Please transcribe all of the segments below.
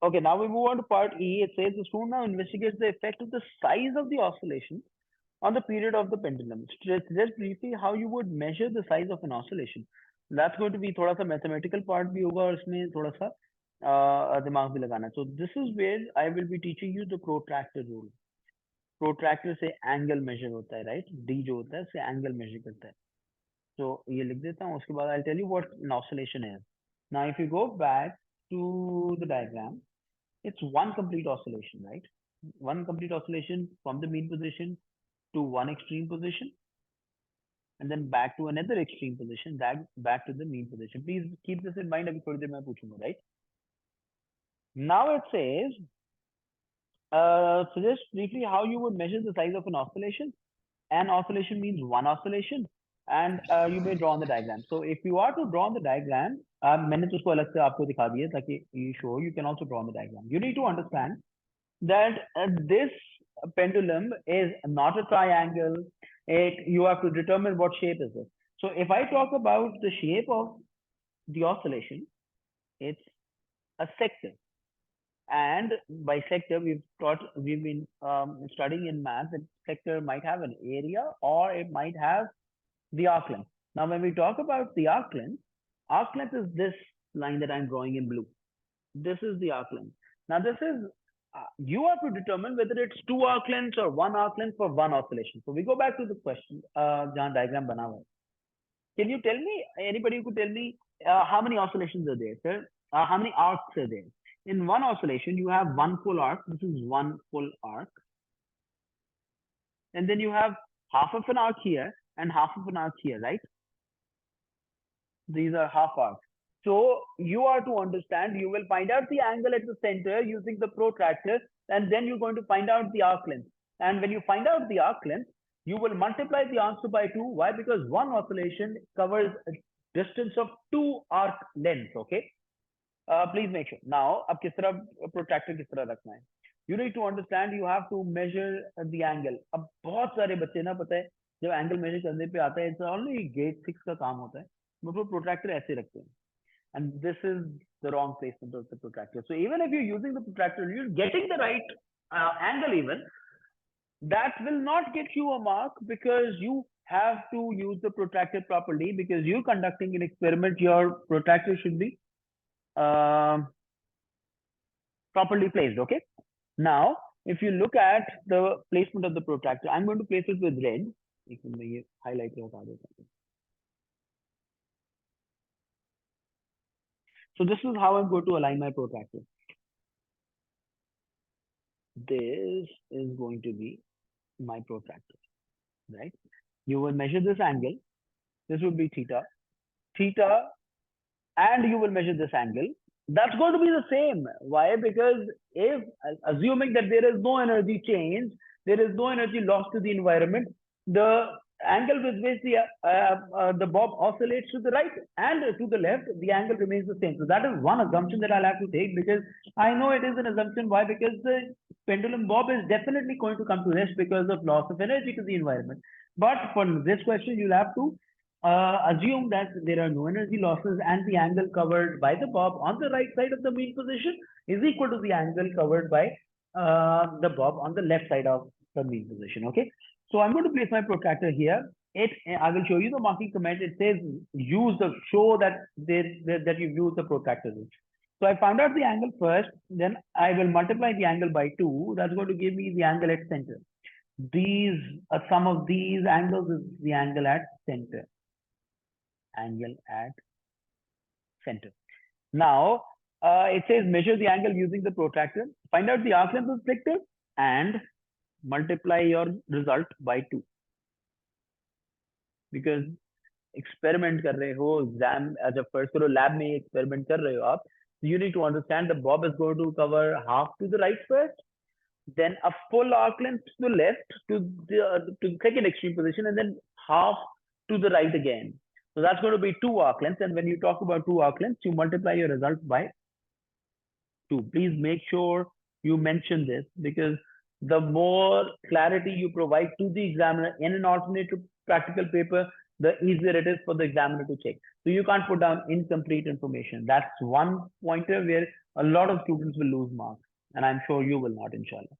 Okay, now we move on to part E. It says the student now investigates the effect of the size of the oscillation on the period of the pendulum. Just briefly how you would measure the size of an oscillation. That's going to be थोड़ा सा mathematical part भी होगा और इसमें थोड़ा सा दिमाग भी लगाना. So this is where I will be teaching you the protractor rule. Protractor से angle measure होता है, right? D जो होता है उससे angle measure करता है. So ये लिख देता हूँ. उसके बाद I'll tell you what an oscillation is. Now if you go back to the diagram, it's one complete oscillation, right? One complete oscillation from the mean position to one extreme position and then back to another extreme position, back to the mean position. Please keep this in mind. अभी थोड़ी देर में पूछूंगा, right? Now it says, suggest briefly how you would measure the size of an oscillation. An oscillation means one oscillation, and you may draw on the diagram. So if you are to draw on the diagram, मैंने तो उसको अलग से आपको दिखा दिया ताकि you can also draw on the diagram. You need to understand that this pendulum is not a triangle. You have to determine what shape is it. So if I talk about the shape of the oscillation, it's a sector. And by sector, we've been studying in math that sector might have an area or it might have the arc length. Now, when we talk about the arc length is this line that I'm drawing in blue. This is the arc length. Now, this is you have to determine whether it's two arc lengths or one arc length for one oscillation. So we go back to the question, जहाँ diagram बना हुआ है. Can you tell me, anybody who could tell me how many oscillations are there, sir? How many arcs are there? In one oscillation, you have one full arc. This is one full arc. And then you have half of an arc here and half of an arc here, right? These are half arcs. So you are to understand, you will find out the angle at the center using the protractor, and then you're going to find out the arc length. And when you find out the arc length, you will multiply the answer by 2. Why? Because one oscillation covers a distance of 2 arc lengths, okay? Please make sure. Now, अब किस तरह protractor किस तरह रखना है? You need to understand, you have to measure the angle. अब बहुत सारे बच्चे ना पता है जब angle measure करने पे आता है, it's only grade 6 का काम होता है. वो protractor ऐसे रखते हैं. And this is the wrong placement of the protractor. So even if you're using the protractor, you're getting the right angle even, that will not get you a mark because you have to use the protractor properly. Because you're conducting an experiment, your protractor should be properly placed. Okay. Now, if you look at the placement of the protractor, I'm going to place it with red. Highlight your target. So this is how I'm going to align my protractor. This is going to be my protractor, right? You will measure this angle. This would be theta, and you will measure this angle. That's going to be the same. Why? Because if assuming that there is no energy change, there is no energy loss to the environment, the angle with which the bob oscillates to the right and to the left, the angle remains the same. So that is one assumption that I'll have to take because I know it is an assumption. Why? Because the pendulum bob is definitely going to come to rest because of loss of energy to the environment. But for this question, you'll have to assume that there are no energy losses and the angle covered by the bob on the right side of the mean position is equal to the angle covered by the bob on the left side of the mean position. Okay, so I'm going to place my protractor here. I will show you the marking comment. It says show that that you've used the protractor. So I found out the angle first, then I will multiply the angle by 2. That's going to give me the angle at center. These sum of these angles is the angle at center. Angle at center. Now it says measure the angle using the protractor. Find out the arc length of the sector and multiply your result by 2. Because experiment कर रहे हो, exam जब first करो lab में experiment कर रहे हो आप, you need to understand the bob is going to cover half to the right first, then a full arc length to the left to the second extreme position, and then half to the right again. So that's going to be 2 arc lengths. And when you talk about 2 arc lengths, you multiply your result by 2. Please make sure you mention this because the more clarity you provide to the examiner in an alternate practical paper, the easier it is for the examiner to check. So you can't put down incomplete information. That's one pointer where a lot of students will lose marks, and I'm sure you will not, inshallah.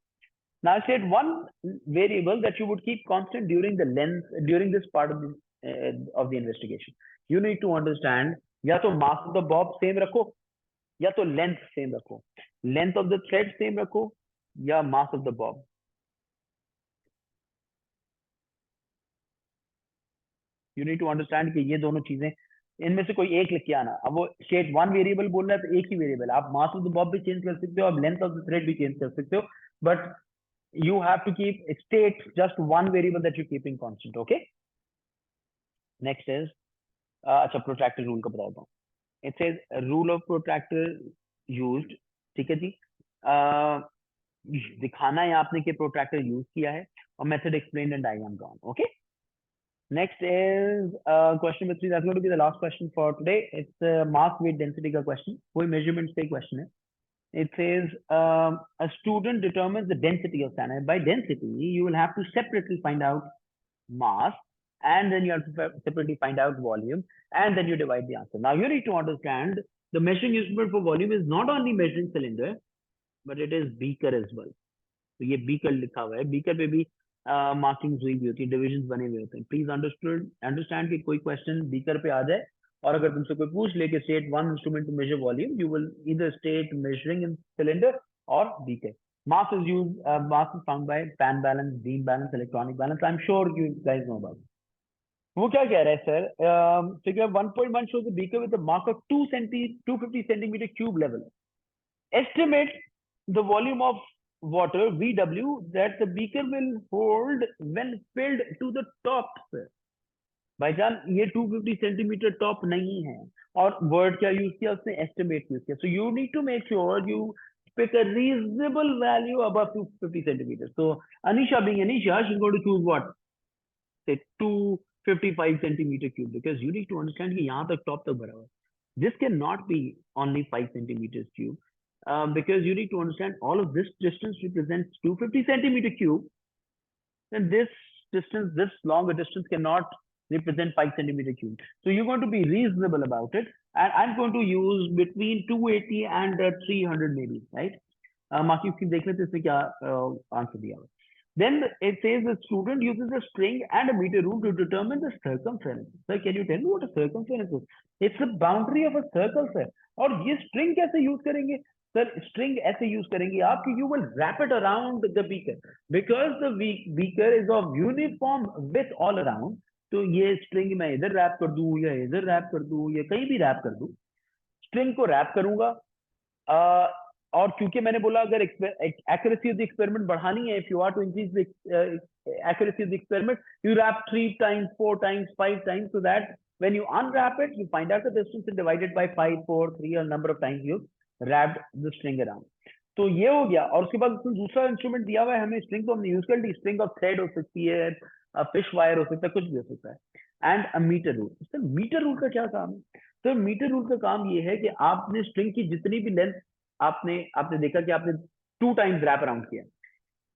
Now I said one variable that you would keep constant during the length during this part of the investigation. You need to understand, या तो mass of the bob same रखो, या तो length same रखो. Length of the thread same रखो, या mass of the bob. You need to understand कि ये दोनों चीजें इनमें से कोई एक लिख के आना. अब वो स्टेट वन वेरिएबल बोल रहा है तो एक ही वेरिएबल. आप मास ऑफ द बॉब भी चेंज कर सकते हो, आप लेंथ ऑफ द थ्रेड भी चेंज कर सकते हो, but you have to keep state just one variable that you're keeping constant. Okay, next is अच्छा protractor rule का बताता हूँ. It says rule of protractor used. ठीक है जी, दिखाना है आपने कि protractor use किया है और method explained and diagram drawn. Okay, next is question number 3. That's going to be the last question for today. It's mass weight density का question. कोई measurements का question है. It says a student determines the density of sand. By density, you will have to separately find out mass, and then you have to separately find out volume, and then you divide the answer. Now you need to understand the measuring instrument for volume is not only measuring cylinder, but it is beaker as well. तो ये beaker लिखा हुआ है. Beaker पे भी markings हुई हुई होती है, divisions बने हुए होते हैं. Please understand कि कोई question beaker पे आ जाए और अगर तुमसे कोई पूछ ले कि state one instrument to measure volume, you will either state measuring in cylinder or beaker. Mass is used, mass is found by pan balance, beam balance, electronic balance. I'm sure you guys know about it. वो क्या कह रहा है sir? Figure 1.1 shows a beaker with a mark of 250 centimeter cube level. Estimate the volume of water VW that the beaker will hold when filled to the top, sir. भाईजान ये 250 centimetre top नहीं है, और word क्या use किया उसने? Estimate use किया. So you need to make sure you pick a reasonable value above 250 centimeters. So Anisha, being Anisha, she's going to choose what? Say 255 centimeter cube, because you need to understand कि यहाँ तक top तक भरा हुआ है. This cannot be only 5 centimeters cube, because you need to understand all of this distance represents 250 centimeter cube, and this distance, this longer distance cannot represent 5 centimeter cube. So you're going to be reasonable about it, and I'm going to use between 280 and 300 maybe, right? बाकी उसकी देख लेते इसमें क्या answer दिया हुआ. Then it says the student uses a string and a meter rule to determine the circumference. Sir, can you tell me what a circumference is? It's the boundary of a circle, sir. और ये string कैसे use करेंगे? Sir, string ऐसे use करेंगे आप कि you will wrap it around the beaker, because the beaker is of uniform width all around. तो ये स्ट्रिंग मैं इधर रैप कर दूं या इधर रैप कर दूं या कहीं भी रैप कर दूं, स्ट्रिंग को रैप करूंगा. और क्योंकि मैंने बोला अगर एक्यूरेसी ऑफ द एक्सपेरिमेंट बढ़ानी है, if you are to increase the accuracy of the experiment, you wrap 3 times, 4 times, 5 times, so that when you unwrap it, you find out the distance and divide it by 5, 4, 3, or number of times you wrapped the string around. तो ये हो गया. और उसके बाद दूसरा instrument दिया हुआ है हमें, स्ट्रिंग तो हमने यूज कर ली. स्ट्रिंग ऑफ थ्रेड हो सकती है, फिश वायर हो सकता है, कुछ भी हो सकता है. And a metre rule. Sir metre rule का क्या काम है? तो मीटर रूल का काम ये है कि आपने स्ट्रिंग की जितनी भी लेंथ आपने देखा कि आपने 2 times रैप अराउंड किया.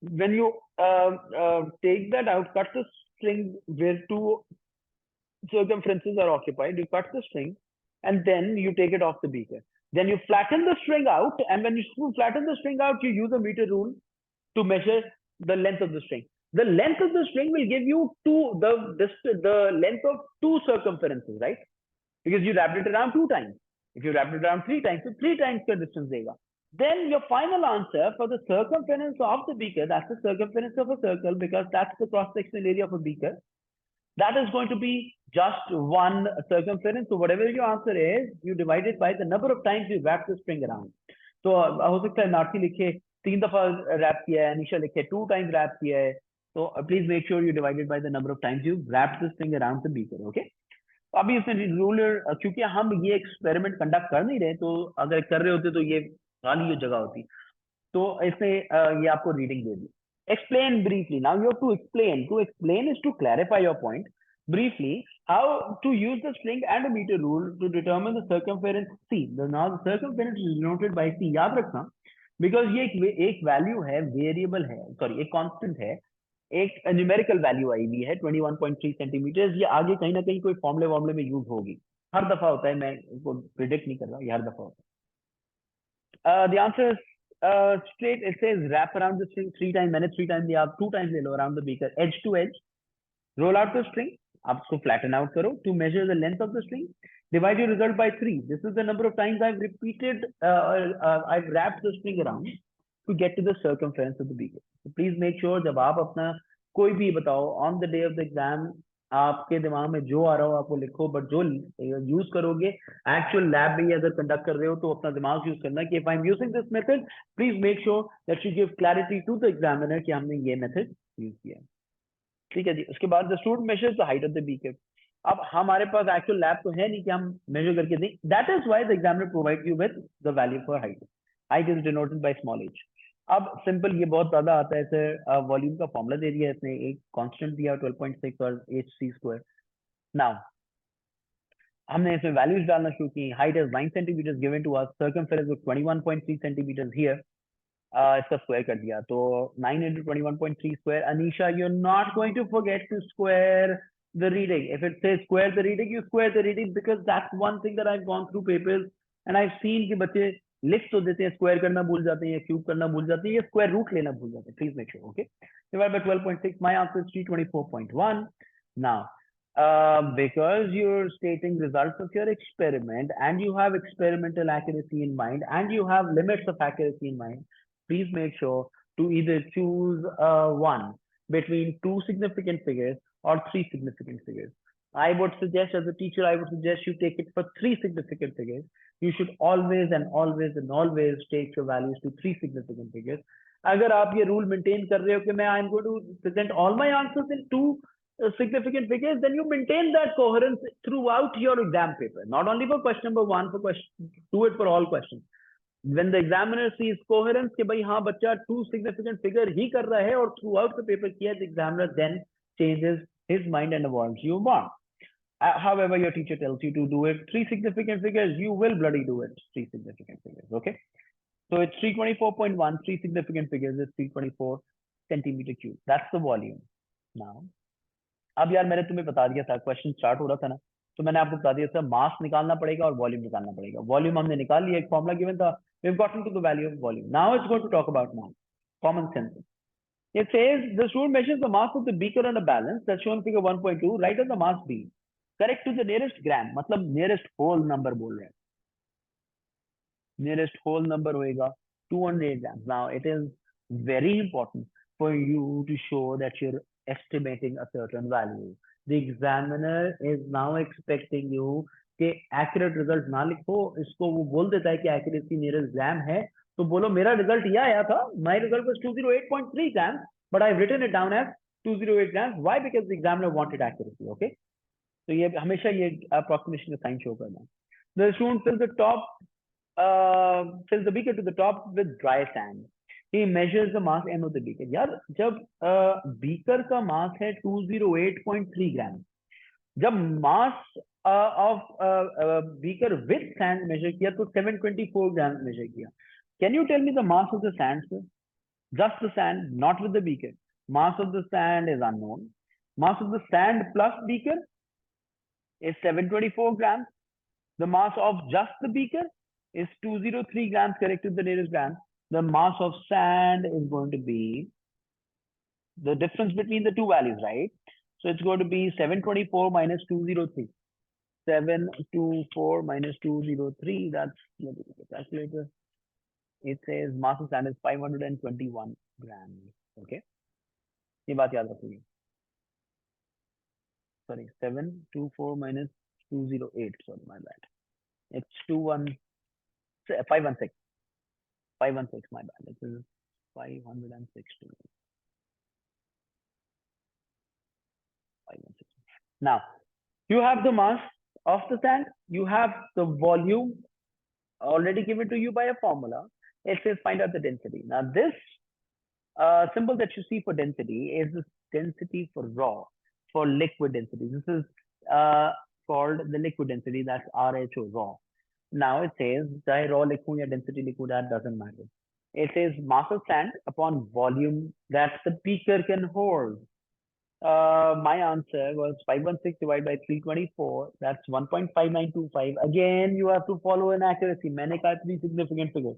When you take that out, cut the string where 2 circumferences are occupied, you cut the string and then you take it off the beaker. Then you flatten the string out, and when you flatten the string out, you use a meter rule to measure the length of the string. The length of the string will give you the length of 2 circumferences, right? Because you wrapped it around 2 times. If you wrapped it around 3 times, so 3 times the distance देगा. Then your final answer for the circumference of the beaker, that's the circumference of a circle, because that's the cross-sectional area of a beaker. That is going to be just 1 circumference. So whatever your answer is, you divide it by the number of times you wrap the string around. So हो सकता है नार्थी लिखे 3 दफा rap किया है, अनीशा लिखे 2 times rap किया है. So please make sure you divide it by the number of times you wrap this thing around the beaker. Okay? अभी इसमें रूलर, क्योंकि हम ये एक्सपेरिमेंट कंडक्ट कर नहीं रहे, तो अगर कर रहे होते तो ये खाली ये जगह होती. तो इसने ये आपको reading they the. Explain briefly. Now you have to explain. To explain is to clarify your point briefly. How to use the string and a meter rule to determine the circumference C. Now the circumference is denoted by C. याद रखना, because ये एक value है, variable है, sorry एक constant है. एक numerical value आई हुई है 21.3 सेंटीमीटर, ये आगे कहीं ना कहीं कोई फॉर्मुले वॉर्मुले में यूज होगी, हर दफा होता है, मैं इसको प्रिडिक्ट नहीं कर रहा, ये हर दफा होता है। The answer is straight. It says wrap around the string 3 times. मैंने 3 times दिया, आप 2 times ले लो around the beaker, edge to edge. Roll out the string. आप उसको flatten out करो. To measure the length of the string, divide your result by 3. This is the number of times I've repeated, I've wrapped the string around to get to the circumference of the beaker. So please make sure जब आप अपना कोई भी बताओ on the day of the exam, आपके दिमाग में जो आ रहा हो आप वो लिखो, बट जो यूज करोगे एक्चुअल लैब में अगर कंडक्ट कर रहे हो तो अपना दिमाग यूज करना कि if I am using this method, please make sure that you give clarity to the examiner कि हमने ये मेथड यूज किया। ठीक है जी। उसके बाद the student measures the height of the beaker. अब हमारे पास एक्चुअल लैब तो है नहीं कि हम मेजर करके दें, that is why the examiner provide you with the value for height. Height is denoted by small H. अब सिंपल ये बहुत ज्यादा आता है सर, वॉल्यूम का फॉर्मूला दे दिया है इसने, एक कांस्टेंट दिया 12.6 और एच सी स्क्वायर। नाउ हमने इसमें वैल्यूज डालना शुरू की। Height is 9 centimetre given to us, circumference is 21.3 centimetre here, इसका स्क्वायर कर दिया तो 9 into 21.3 square. Anisha, you're not going to forget to square the reading. If it says square the reading, you square the reading, because that's one thing that I've gone through papers and I've seen कि बच्चे लिख तो देते हैं, square करना भूल जाते हैं, क्यूब करना भूल जाते हैं, या स्क्वायर रूट लेना भूल जाते हैं। Please make sure, okay. Divided by 12.6, my answer is 324.1. Now, because you're stating results of your experiment and you have experimental accuracy in mind and you have limits of accuracy in mind, please make sure to either choose one between 2 significant figures or 3 significant figures. I would suggest, as a teacher, I would suggest you take it for 3 significant figures. You should always and always and always take your values to 3 significant figures. अगर आप ये rule maintain कर रहे हो कि मैं I'm going to present all my answers in 2 significant figures, then you maintain that coherence throughout your exam paper, not only for question number 1, for question, do it for all questions. When the examiner sees coherence कि भाई हाँ बच्चा 2 significant figure ही कर रहा है और throughout the paper किया, the examiner then changes his mind and awards you mark. However, your teacher tells you to do it 3 significant figures, you will bloody do it 3 significant figures, okay? So it's 324.1, 3 significant figures is 324 centimeter cube. That's the volume. Now, अब यार मैंने तुम्हें बता दिया था, question start हो रहा था ना, तो मैंने आपको बता दिया था मास निकालना पड़ेगा और वॉल्यूम निकालना पड़ेगा। वॉल्यूम हमने निकाल लिया, एक फॉर्मूला गिवन था, we've gotten to the value of volume. Now it's going to talk about now common sense. It says the student measures the mass of the beaker on a balance that's shown in figure 1.2. Write down the mass B correct to the nearest gram, मतलब nearest whole number बोल रहे हैं, nearest whole number होएगा 200 grams. Now it is very important for you to show that you're estimating a certain value. The examiner is now expecting you कि accurate result ना लिखो, इसको वो बोल देता है कि accuracy nearest gram है, तो बोलो मेरा result ये आया था, my result was 208.3 grams, but I've written it down as 208 grams. Why? Because the examiner wanted accuracy, okay? तो ये हमेशा ये approximation का sign show करना। The student fills the top, fills the beaker to the top with dry sand. He measures the mass m of the beaker. यार जब beaker का mass है 208.3 ग्राम, जब mass of beaker with sand measure किया तो 724 ग्राम measure किया। Can you tell me the mass of the sand, sir? Just the sand, not with the beaker. Mass of the sand is unknown. Mass of the sand plus beaker is 724 grams. The mass of just the beaker is 203 grams, correct to the nearest gram. The mass of sand is going to be the difference between the two values, right? So it's going to be 724 minus 203. 724 minus 203, that's, let me get the calculator. It says mass of sand is 521 grams, okay? ये बात याद रखोगे। Sorry, 724 minus 208, sorry, my bad. It's 516. 516, my bad. This is 516. 516. Now, you have the mass of the sand, you have the volume already given to you by a formula. It says find out the density. Now, this symbol that you see for density is the density for raw, for liquid density. This is called the liquid density, that's RHO, raw. Now it says चाहे raw लिखूं या density लिखूं, that doesn't matter. It says mass of sand upon volume that the beaker can hold. My answer was 516 divided by 324. That's 1.5925. Again, you have to follow an accuracy. मैंने कहा three significant figures.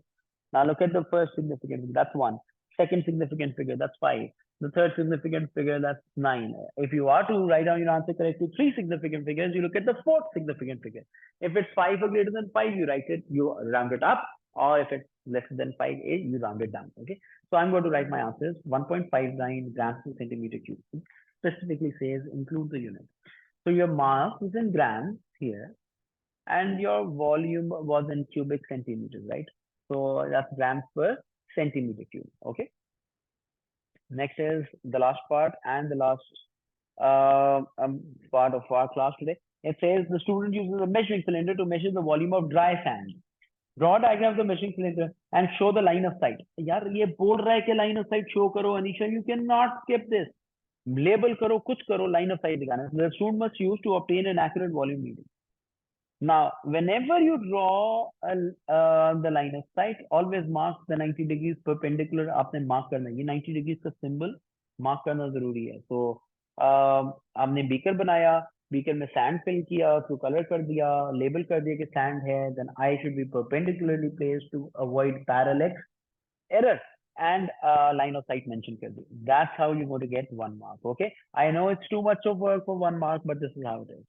Now look at the first significant figure. That's one. Second significant figure. That's five. The third significant figure. That's nine. If you are to write down your answer correctly, three significant figures, you look at the fourth significant figure. If it's five or greater than five, you write it. You round it up. Or if it's less than 5, you round it down. Okay. So I'm going to write my answers 1.59 grams per centimeter cube. Specifically says include the unit. So your mass is in grams here, and your volume was in cubic centimeters, right? So that's grams per centimeter cube. Okay. Next is the last part and the last part of our class today. It says the student uses a measuring cylinder to measure the volume of dry sand. Draw a diagram of the measuring cylinder and show the line of sight. यार ये बोल रहा है कि line of sight show करो Anisha, you cannot skip this. Label करो, कुछ करो, line of sight दिखाना. The student must use to obtain an accurate volume reading. Now, whenever you draw the line of sight, always mark the 90 degrees perpendicular. आपने mark करना है. ये 90 degrees का symbol mark करना जरूरी है. So आपने beaker बनाया, beaker में sand fill किया, उसको color कर दिया, label कर दिया कि sand है, then I should be perpendicularly placed to avoid parallax error and line of sight mention kar di. That's how you're going to get 1 mark. Okay. I know it's too much of work for 1 mark, but this is how it is.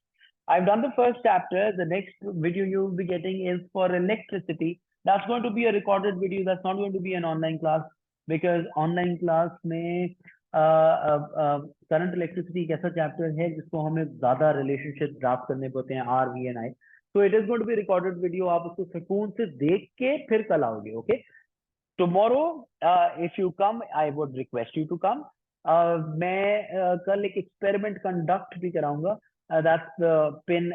I've done the first chapter. The next video you'll be getting is for electricity. That's going to be a recorded video. That's not going to be an online class, because online class में current electricity एक ऐसा chapter है जिसको हमें ज्यादा relationship draft करने पड़ते हैं आर वी एन आई. So it is going to be recorded video. आप उसको सुकून से देख के फिर कल आओगे. Okay. Tomorrow, if you come, I would request you to come. मैं कल एक experiment conduct भी कराऊंगा. That's the pin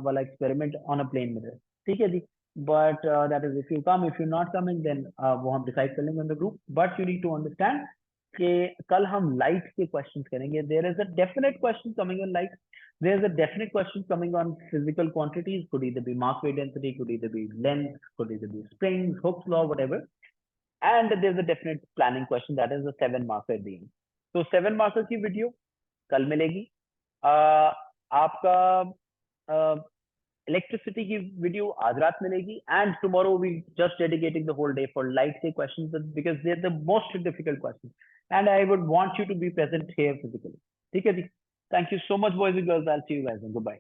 वाला experiment on a plane mirror. ठीक है जी. But that is if you come. If you're not coming, then वो हम decide कर लेंगे on the group. But you need to understand कि कल हम light के questions करेंगे. There is a definite question coming on light. There is a definite question coming on physical quantities. Could either be mass weight density, could either be length, could either be springs, Hooke's law, whatever. And there's a definite planning question, that is the 7 marker being. So 7 marker की video कल मिलेगी. आपका electricity की video आज रात मिलेगी. And tomorrow we just dedicating the whole day for light के questions, because they are the most difficult questions, and I would want you to be present here physically. ठीक है जी. Thank you so much boys and girls. I will see you guys. Good bye.